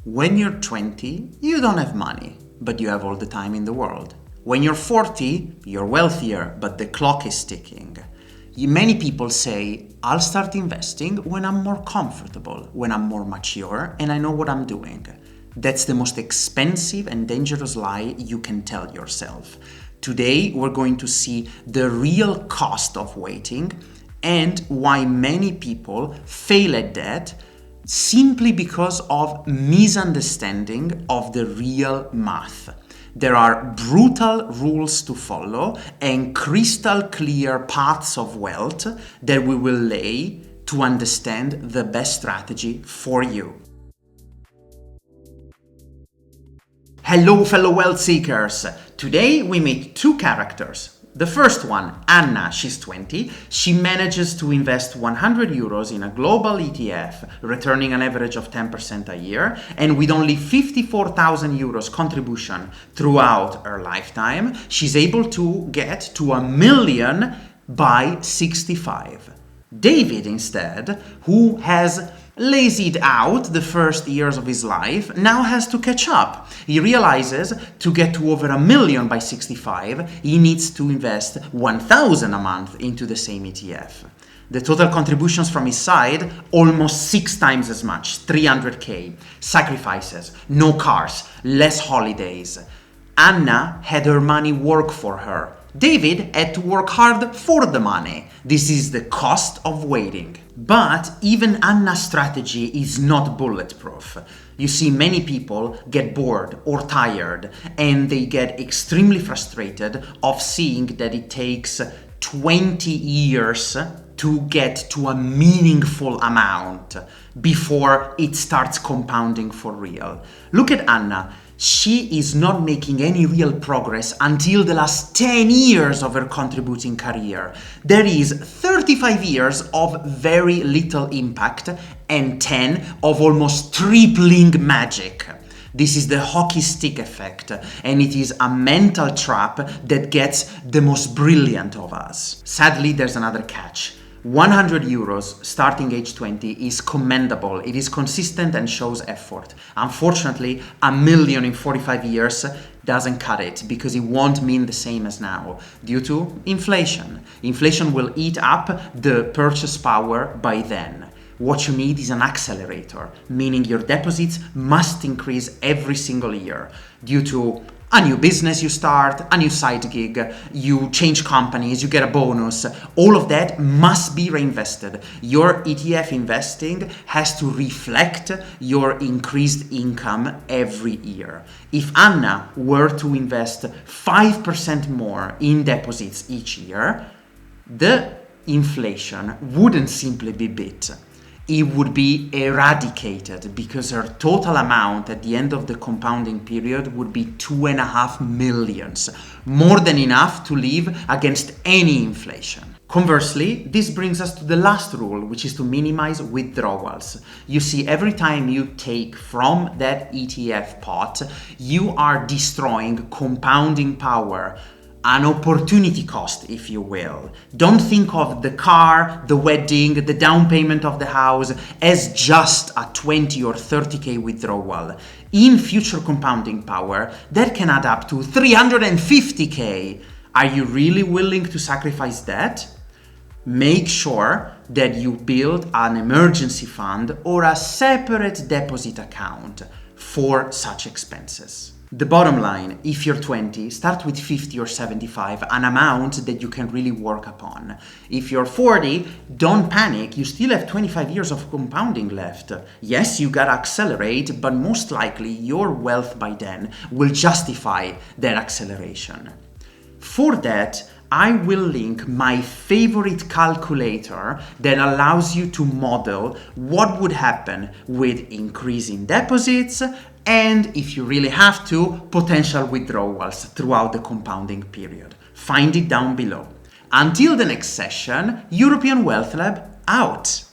When you're 20, you don't have money, but you have all the time in the world. When you're 40, you're wealthier, but the clock is ticking. Many people say, I'll start investing when I'm more comfortable, when I'm more mature, and I know what I'm doing. That's the most expensive and dangerous lie you can tell yourself. Today, we're going to see the real cost of waiting and why many people fail at that simply because of misunderstanding of the real math. There are brutal rules to follow and crystal clear paths of wealth that we will lay to understand the best strategy for you. Hello, fellow wealth seekers! Today we meet two characters. The first one, Anna, she's 20. She manages to invest 100 euros in a global ETF, returning an average of 10% a year, and with only 54,000 euros contribution throughout her lifetime, she's able to get to $1 million by 65. David, instead, who has lazied out the first years of his life, now has to catch up. He realizes to get to over $1 million by 65, he needs to invest 1,000 a month into the same ETF. The total contributions from his side, almost 6 times as much, 300k. Sacrifices, no cars, less holidays. Anna had her money work for her. David had to work hard for the money. This is the cost of waiting. But even Anna's strategy is not bulletproof. You see, many people get bored or tired and they get extremely frustrated of seeing that it takes 20 years to get to a meaningful amount before it starts compounding for real. Look at Anna. She is not making any real progress until the last 10 years of her contributing career. There is 35 years of very little impact and 10 of almost tripling magic. This is the hockey stick effect, and it is a mental trap that gets the most brilliant of us. Sadly, there's another catch. 100 euros starting age 20 is commendable, it is consistent and shows effort. Unfortunately, $1 million in 45 years doesn't cut it because it won't mean the same as now due to inflation. Inflation will eat up the purchase power by then. What you need is an accelerator, meaning your deposits must increase every single year due to a new business you start, a new side gig, you change companies, you get a bonus. All of that must be reinvested. Your ETF investing has to reflect your increased income every year. If Anna were to invest 5% more in deposits each year, the inflation wouldn't simply be beat. It would be eradicated because her total amount at the end of the compounding period would be 2.5 million, more than enough to live against any inflation. Conversely, this brings us to the last rule, which is to minimize withdrawals. You see, every time you take from that ETF pot, you are destroying compounding power. An opportunity cost, if you will. Don't think of the car, the wedding, the down payment of the house as just a 20 or 30k withdrawal. In future compounding power, that can add up to 350k. Are you really willing to sacrifice that? Make sure that you build an emergency fund or a separate deposit account for such expenses. The bottom line, if you're 20, start with 50 or 75, an amount that you can really work upon. If you're 40, don't panic, you still have 25 years of compounding left. Yes, you gotta accelerate, but most likely your wealth by then will justify that acceleration. For that, I will link my favorite calculator that allows you to model what would happen with increasing deposits and, if you really have to, potential withdrawals throughout the compounding period. Find it down below. Until the next session, European Wealth Lab out!